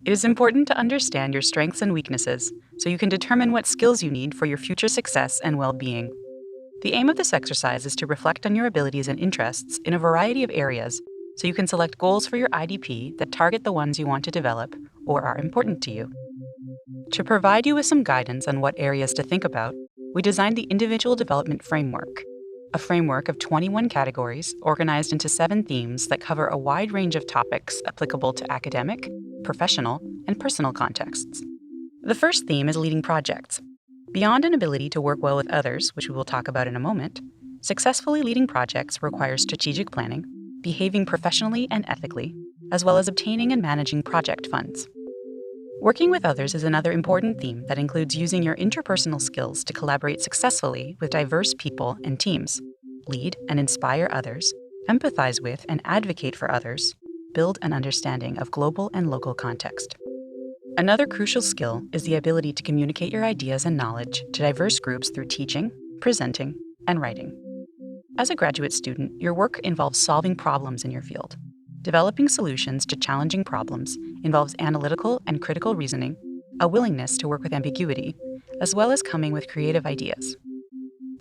It is important to understand your strengths and weaknesses so you can determine what skills you need for your future success and well-being. The aim of this exercise is to reflect on your abilities and interests in a variety of areas so you can select goals for your IDP that target the ones you want to develop or are important to you. To provide you with some guidance on what areas to think about, we designed the Individual Development Framework, a framework of 21 categories organized into 7 themes that cover a wide range of topics applicable to academic, professional, and personal contexts. The first theme is leading projects. Beyond an ability to work well with others, which we will talk about in a moment, successfully leading projects requires strategic planning, behaving professionally and ethically, as well as obtaining and managing project funds. Working with others is another important theme that includes using your interpersonal skills to collaborate successfully with diverse people and teams, lead and inspire others, empathize with and advocate for others, build an understanding of global and local context. Another crucial skill is the ability to communicate your ideas and knowledge to diverse groups through teaching, presenting, and writing. As a graduate student, your work involves solving problems in your field. Developing solutions to challenging problems involves analytical and critical reasoning, a willingness to work with ambiguity, as well as coming with creative ideas.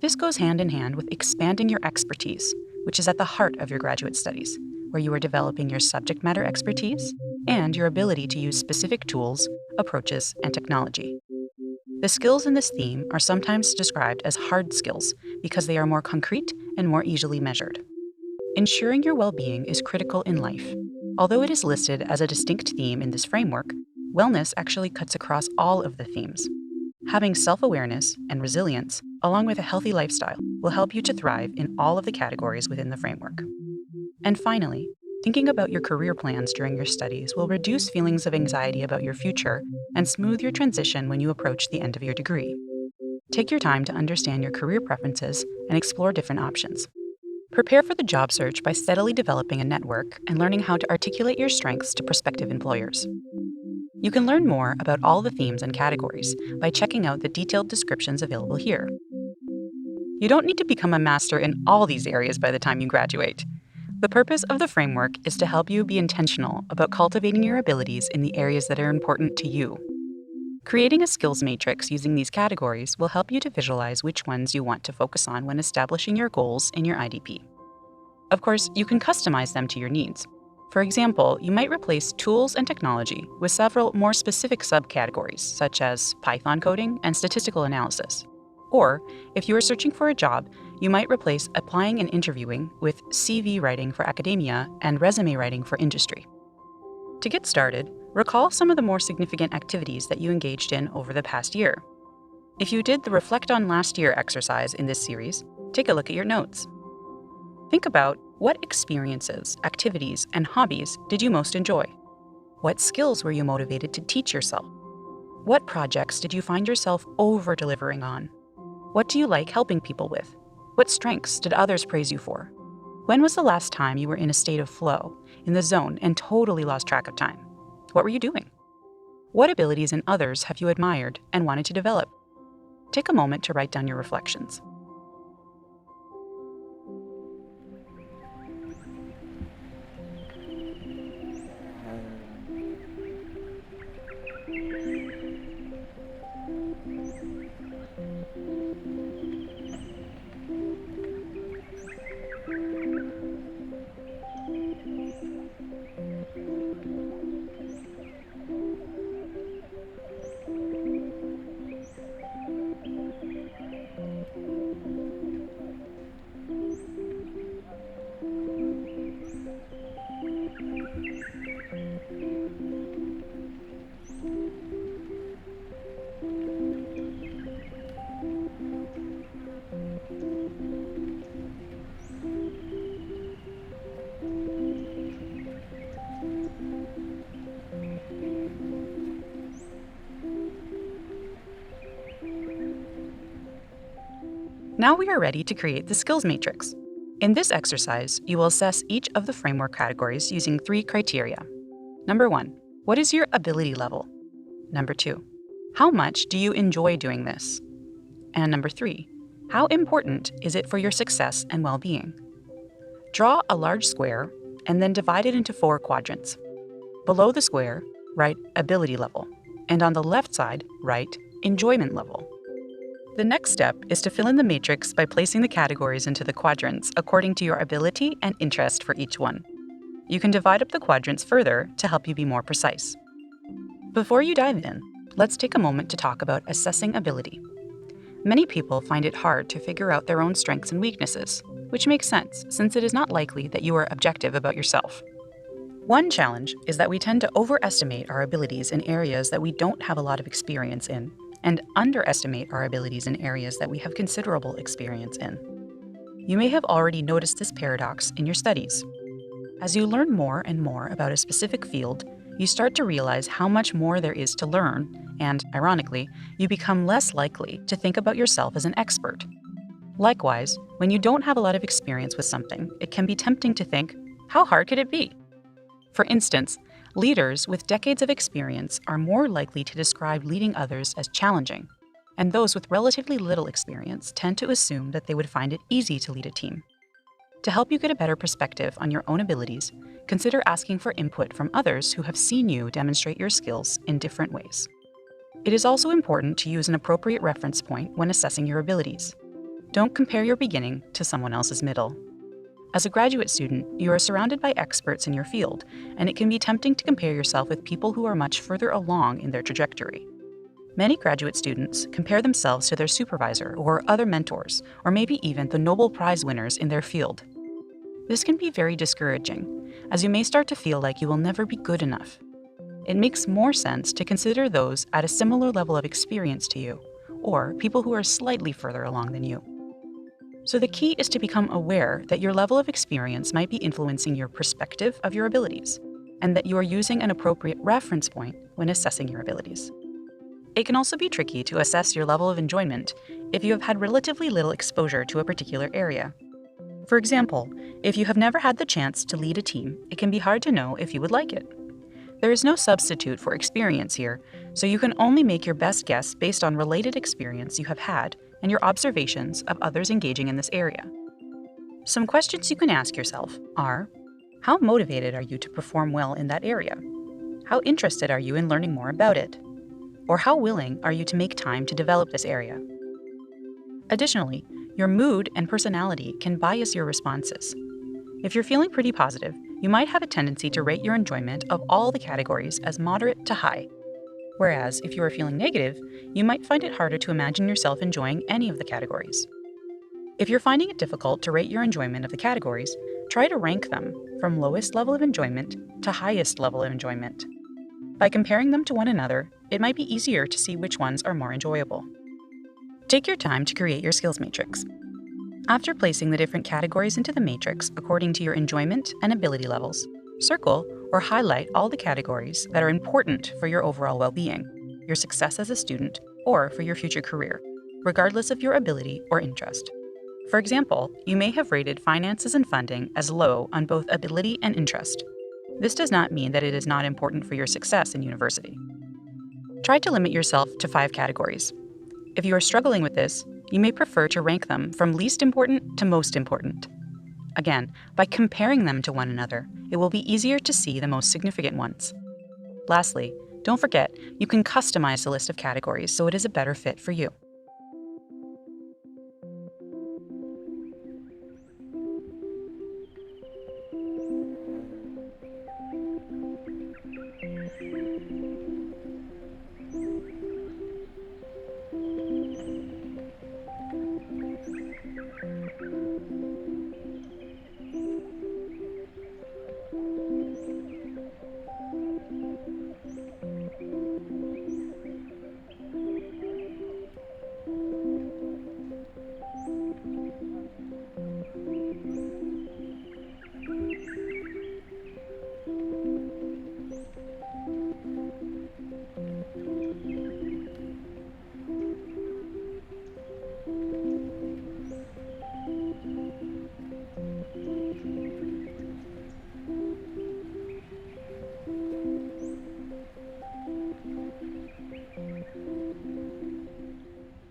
This goes hand in hand with expanding your expertise, which is at the heart of your graduate studies, where you are developing your subject matter expertise and your ability to use specific tools, approaches, and technology. The skills in this theme are sometimes described as hard skills because they are more concrete and more easily measured. Ensuring your well-being is critical in life. Although it is listed as a distinct theme in this framework, wellness actually cuts across all of the themes. Having self-awareness and resilience, along with a healthy lifestyle, will help you to thrive in all of the categories within the framework. And finally, thinking about your career plans during your studies will reduce feelings of anxiety about your future and smooth your transition when you approach the end of your degree. Take your time to understand your career preferences and explore different options. Prepare for the job search by steadily developing a network and learning how to articulate your strengths to prospective employers. You can learn more about all the themes and categories by checking out the detailed descriptions available here. You don't need to become a master in all these areas by the time you graduate. The purpose of the framework is to help you be intentional about cultivating your abilities in the areas that are important to you. Creating a skills matrix using these categories will help you to visualize which ones you want to focus on when establishing your goals in your IDP. Of course, you can customize them to your needs. For example, you might replace tools and technology with several more specific subcategories, such as Python coding and statistical analysis. Or, if you are searching for a job, you might replace applying and interviewing with CV writing for academia and resume writing for industry. To get started, recall some of the more significant activities that you engaged in over the past year. If you did the Reflect on Last Year exercise in this series, take a look at your notes. Think about what experiences, activities, and hobbies did you most enjoy? What skills were you motivated to teach yourself? What projects did you find yourself over-delivering on? What do you like helping people with? What strengths did others praise you for? When was the last time you were in a state of flow, in the zone, and totally lost track of time? What were you doing? What abilities in others have you admired and wanted to develop? Take a moment to write down your reflections. Now we are ready to create the skills matrix. In this exercise, you will assess each of the framework categories using 3 criteria. Number 1, what is your ability level? Number 2, how much do you enjoy doing this? And number 3, how important is it for your success and well-being? Draw a large square and then divide it into 4 quadrants. Below the square, write ability level, and on the left side, write enjoyment level. The next step is to fill in the matrix by placing the categories into the quadrants according to your ability and interest for each one. You can divide up the quadrants further to help you be more precise. Before you dive in, let's take a moment to talk about assessing ability. Many people find it hard to figure out their own strengths and weaknesses, which makes sense since it is not likely that you are objective about yourself. One challenge is that we tend to overestimate our abilities in areas that we don't have a lot of experience in, and underestimate our abilities in areas that we have considerable experience in. You may have already noticed this paradox in your studies. As you learn more and more about a specific field, you start to realize how much more there is to learn, and, ironically, you become less likely to think about yourself as an expert. Likewise, when you don't have a lot of experience with something, it can be tempting to think, how hard could it be? For instance, leaders with decades of experience are more likely to describe leading others as challenging, and those with relatively little experience tend to assume that they would find it easy to lead a team. To help you get a better perspective on your own abilities, consider asking for input from others who have seen you demonstrate your skills in different ways. It is also important to use an appropriate reference point when assessing your abilities. Don't compare your beginning to someone else's middle. As a graduate student, you are surrounded by experts in your field, and it can be tempting to compare yourself with people who are much further along in their trajectory. Many graduate students compare themselves to their supervisor or other mentors, or maybe even the Nobel Prize winners in their field. This can be very discouraging, as you may start to feel like you will never be good enough. It makes more sense to consider those at a similar level of experience to you, or people who are slightly further along than you. So the key is to become aware that your level of experience might be influencing your perspective of your abilities, and that you are using an appropriate reference point when assessing your abilities. It can also be tricky to assess your level of enjoyment if you have had relatively little exposure to a particular area. For example, if you have never had the chance to lead a team, it can be hard to know if you would like it. There is no substitute for experience here, so you can only make your best guess based on related experience you have had and your observations of others engaging in this area. Some questions you can ask yourself are, how motivated are you to perform well in that area? How interested are you in learning more about it? Or how willing are you to make time to develop this area? Additionally, your mood and personality can bias your responses. If you're feeling pretty positive, you might have a tendency to rate your enjoyment of all the categories as moderate to high. Whereas, if you are feeling negative, you might find it harder to imagine yourself enjoying any of the categories. If you're finding it difficult to rate your enjoyment of the categories, try to rank them from lowest level of enjoyment to highest level of enjoyment. By comparing them to one another, it might be easier to see which ones are more enjoyable. Take your time to create your skills matrix. After placing the different categories into the matrix according to your enjoyment and ability levels, circle or highlight all the categories that are important for your overall well-being, your success as a student, or for your future career, regardless of your ability or interest. For example, you may have rated finances and funding as low on both ability and interest. This does not mean that it is not important for your success in university. Try to limit yourself to 5 categories. If you are struggling with this, you may prefer to rank them from least important to most important. Again, by comparing them to one another, it will be easier to see the most significant ones. Lastly, don't forget, you can customize the list of categories so it is a better fit for you.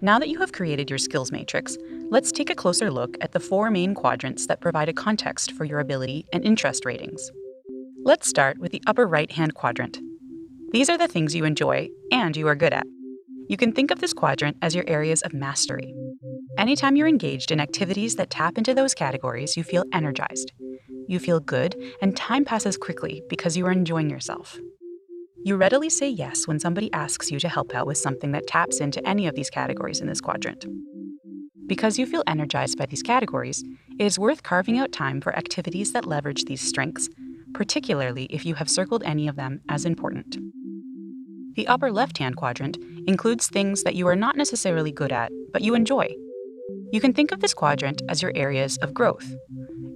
Now that you have created your skills matrix, let's take a closer look at the 4 main quadrants that provide a context for your ability and interest ratings. Let's start with the upper right-hand quadrant. These are the things you enjoy and you are good at. You can think of this quadrant as your areas of mastery. Anytime you're engaged in activities that tap into those categories, you feel energized. You feel good, and time passes quickly because you are enjoying yourself. You readily say yes when somebody asks you to help out with something that taps into any of these categories in this quadrant. Because you feel energized by these categories, it is worth carving out time for activities that leverage these strengths, particularly if you have circled any of them as important. The upper left-hand quadrant includes things that you are not necessarily good at, but you enjoy. You can think of this quadrant as your areas of growth.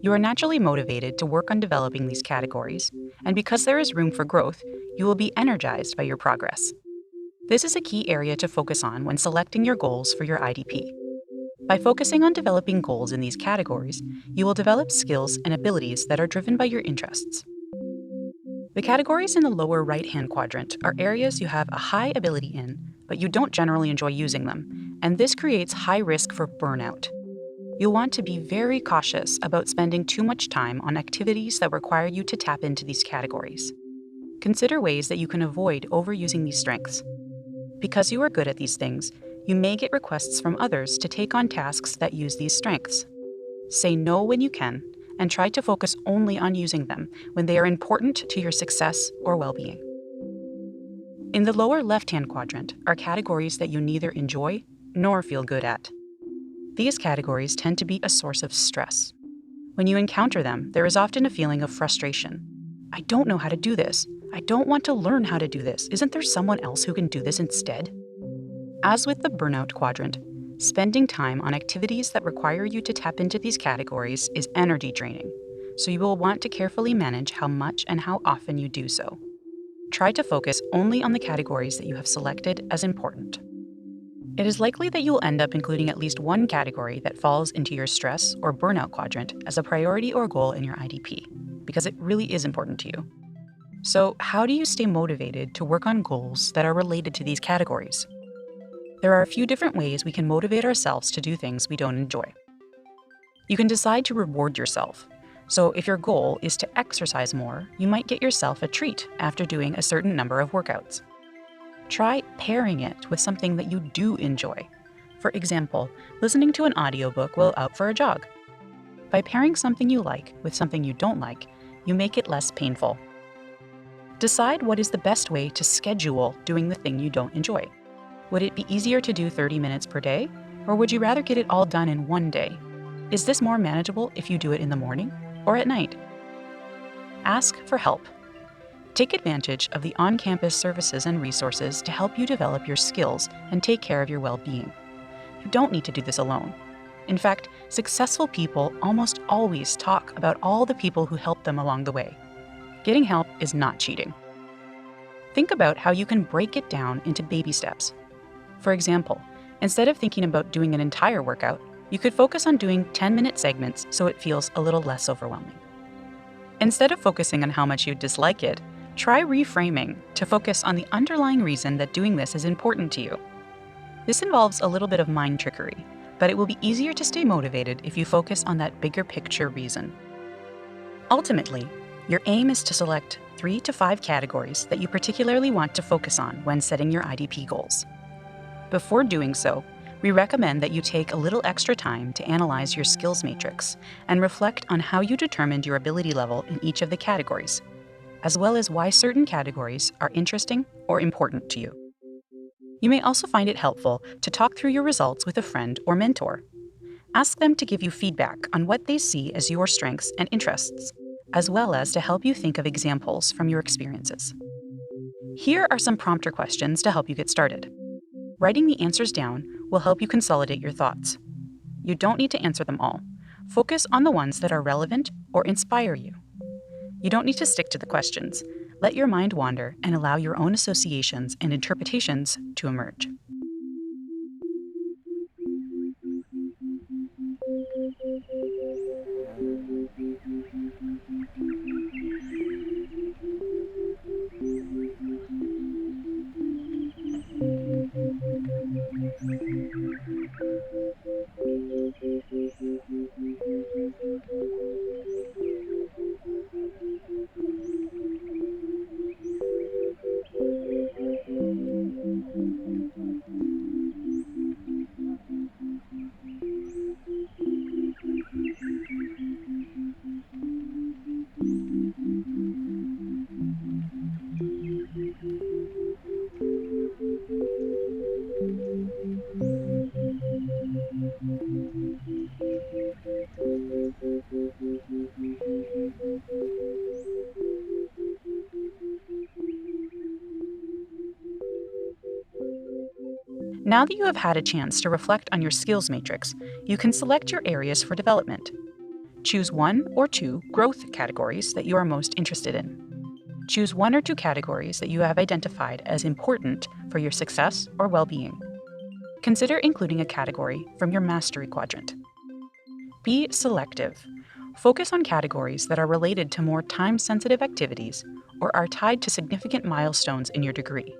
You are naturally motivated to work on developing these categories, and because there is room for growth, you will be energized by your progress. This is a key area to focus on when selecting your goals for your IDP. By focusing on developing goals in these categories, you will develop skills and abilities that are driven by your interests. The categories in the lower right-hand quadrant are areas you have a high ability in, but you don't generally enjoy using them, and this creates high risk for burnout. You'll want to be very cautious about spending too much time on activities that require you to tap into these categories. Consider ways that you can avoid overusing these strengths. Because you are good at these things, you may get requests from others to take on tasks that use these strengths. Say no when you can, and try to focus only on using them when they are important to your success or well-being. In the lower left-hand quadrant are categories that you neither enjoy nor feel good at. These categories tend to be a source of stress. When you encounter them, there is often a feeling of frustration. I don't know how to do this. I don't want to learn how to do this. Isn't there someone else who can do this instead? As with the burnout quadrant, spending time on activities that require you to tap into these categories is energy draining, so you will want to carefully manage how much and how often you do so. Try to focus only on the categories that you have selected as important. It is likely that you will end up including at least one category that falls into your stress or burnout quadrant as a priority or goal in your IDP, because it really is important to you. So, how do you stay motivated to work on goals that are related to these categories? There are a few different ways we can motivate ourselves to do things we don't enjoy. You can decide to reward yourself. So if your goal is to exercise more, you might get yourself a treat after doing a certain number of workouts. Try pairing it with something that you do enjoy. For example, listening to an audiobook while out for a jog. By pairing something you like with something you don't like, you make it less painful. Decide what is the best way to schedule doing the thing you don't enjoy. Would it be easier to do 30 minutes per day, or would you rather get it all done in one day? Is this more manageable if you do it in the morning or at night? Ask for help. Take advantage of the on-campus services and resources to help you develop your skills and take care of your well-being. You don't need to do this alone. In fact, successful people almost always talk about all the people who helped them along the way. Getting help is not cheating. Think about how you can break it down into baby steps. For example, instead of thinking about doing an entire workout, you could focus on doing 10-minute segments so it feels a little less overwhelming. Instead of focusing on how much you dislike it, try reframing to focus on the underlying reason that doing this is important to you. This involves a little bit of mind trickery, but it will be easier to stay motivated if you focus on that bigger picture reason. Ultimately, your aim is to select 3 to 5 categories that you particularly want to focus on when setting your IDP goals. Before doing so, we recommend that you take a little extra time to analyze your skills matrix and reflect on how you determined your ability level in each of the categories, as well as why certain categories are interesting or important to you. You may also find it helpful to talk through your results with a friend or mentor. Ask them to give you feedback on what they see as your strengths and interests, as well as to help you think of examples from your experiences. Here are some prompter questions to help you get started. Writing the answers down will help you consolidate your thoughts. You don't need to answer them all. Focus on the ones that are relevant or inspire you. You don't need to stick to the questions. Let your mind wander and allow your own associations and interpretations to emerge. Now that you have had a chance to reflect on your skills matrix, you can select your areas for development. Choose one or two growth categories that you are most interested in. Choose one or two categories that you have identified as important for your success or well-being. Consider including a category from your mastery quadrant. Be selective. Focus on categories that are related to more time-sensitive activities or are tied to significant milestones in your degree.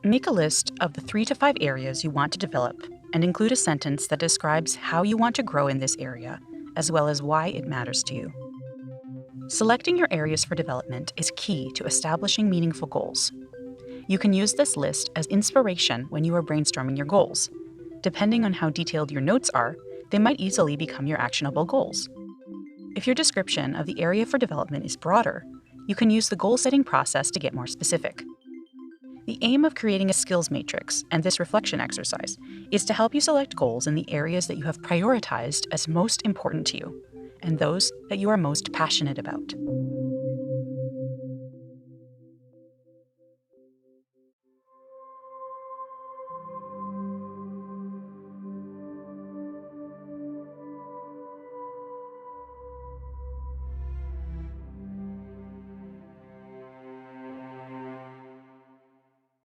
Make a list of the 3 to 5 areas you want to develop and include a sentence that describes how you want to grow in this area, as well as why it matters to you. Selecting your areas for development is key to establishing meaningful goals. You can use this list as inspiration when you are brainstorming your goals. Depending on how detailed your notes are, they might easily become your actionable goals. If your description of the area for development is broader, you can use the goal-setting process to get more specific. The aim of creating a skills matrix and this reflection exercise is to help you select goals in the areas that you have prioritized as most important to you and those that you are most passionate about.